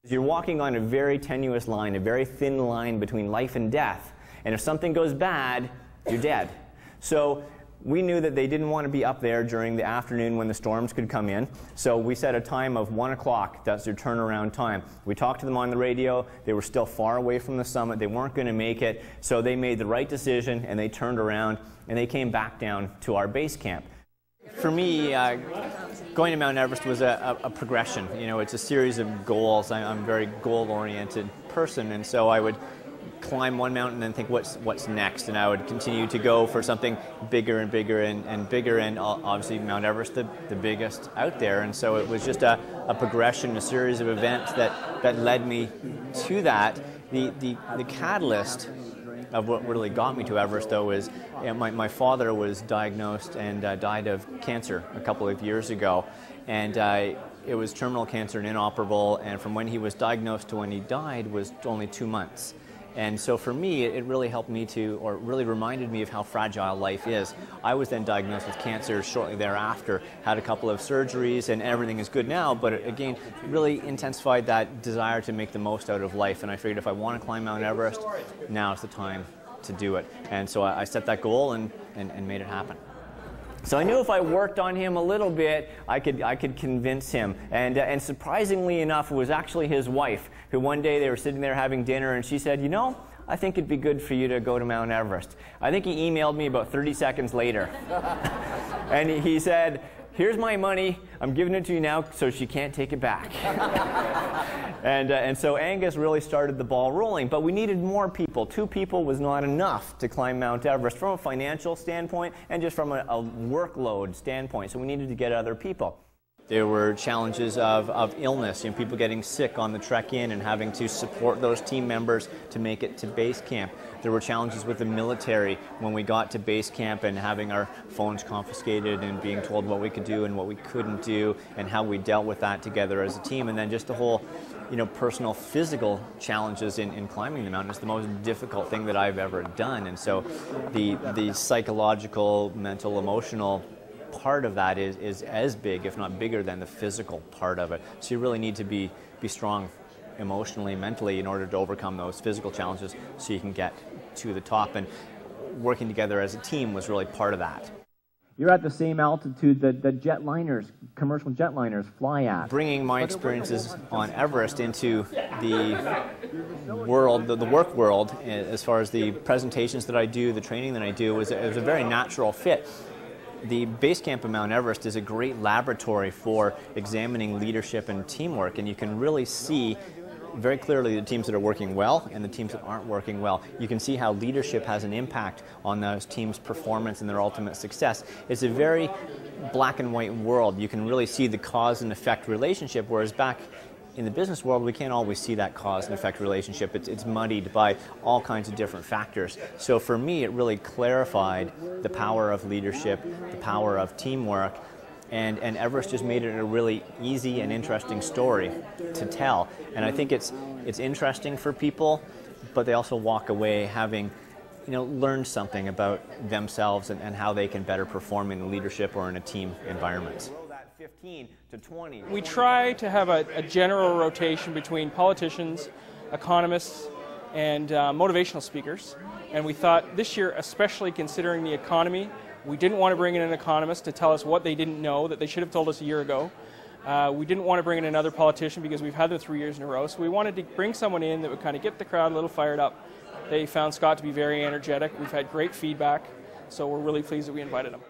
You're walking on a very tenuous line, a very thin line between life and death. And if something goes bad, you're dead. So we knew that they didn't want to be up there during the afternoon when the storms could come in. So we set a time of 1 o'clock. That's their turnaround time. We talked to them on the radio. They were still far away from the summit. They weren't going to make it. So they made the right decision, and they turned around, and they came back down to our base camp. For me, going to Mount Everest was a progression. You know, it's a series of goals. I'm a very goal-oriented person, and so I would climb one mountain and think, what's next? And I would continue to go for something bigger and bigger and bigger, and obviously Mount Everest, the biggest out there. And so it was just a progression, a series of events that led me to that. The catalyst of what really got me to Everest, though, is my father was diagnosed and died of cancer a couple of years ago, and it was terminal cancer and inoperable, and from when he was diagnosed to when he died was only 2 months. And so for me, it really helped me to, or really reminded me of how fragile life is. I was then diagnosed with cancer shortly thereafter, had a couple of surgeries, and everything is good now, but it, again, really intensified that desire to make the most out of life. And I figured if I want to climb Mount Everest, now's the time to do it. And so I set that goal and made it happen. So I knew if I worked on him a little bit, I could convince him. And surprisingly enough, it was actually his wife, who one day they were sitting there having dinner, and she said, you know, I think it'd be good for you to go to Mount Everest. I think he emailed me about 30 seconds later. And he said, here's my money, I'm giving it to you now so she can't take it back. And so Angus really started the ball rolling, but we needed more people. 2 people was not enough to climb Mount Everest from a financial standpoint and just from a workload standpoint, so we needed to get other people. There were challenges of illness, people getting sick on the trek in and having to support those team members to make it to base camp. There were challenges with the military when we got to base camp and having our phones confiscated and being told what we could do and what we couldn't do, and how we dealt with that together as a team. And then just the whole personal physical challenges in climbing the mountain is the most difficult thing that I've ever done. And so the psychological, mental, emotional part of that is as big, if not bigger, than the physical part of it. So you really need to be strong emotionally, mentally, in order to overcome those physical challenges so you can get to the top. And working together as a team was really part of that. You're at the same altitude that jetliners, commercial jetliners, fly at. Bringing my experiences on Everest into the world, the work world, as far as the presentations that I do, the training that I do, was a very natural fit. The base camp of Mount Everest is a great laboratory for examining leadership and teamwork, and you can really see very clearly the teams that are working well and the teams that aren't working well. You can see how leadership has an impact on those teams' performance and their ultimate success. It's a very black and white world. You can really see the cause and effect relationship, whereas back in the business world, we can't always see that cause and effect relationship. It's muddied by all kinds of different factors. So for me, it really clarified the power of leadership, the power of teamwork, and Everest just made it a really easy and interesting story to tell. And I think it's interesting for people, but they also walk away having learned something about themselves and how they can better perform in leadership or in a team environment. 15 to 20. We try to have a general rotation between politicians, economists, and motivational speakers. And we thought this year, especially considering the economy, we didn't want to bring in an economist to tell us what they didn't know that they should have told us a year ago. We didn't want to bring in another politician because we've had them 3 years in a row. So we wanted to bring someone in that would kind of get the crowd a little fired up. They found Scott to be very energetic. We've had great feedback, so we're really pleased that we invited him.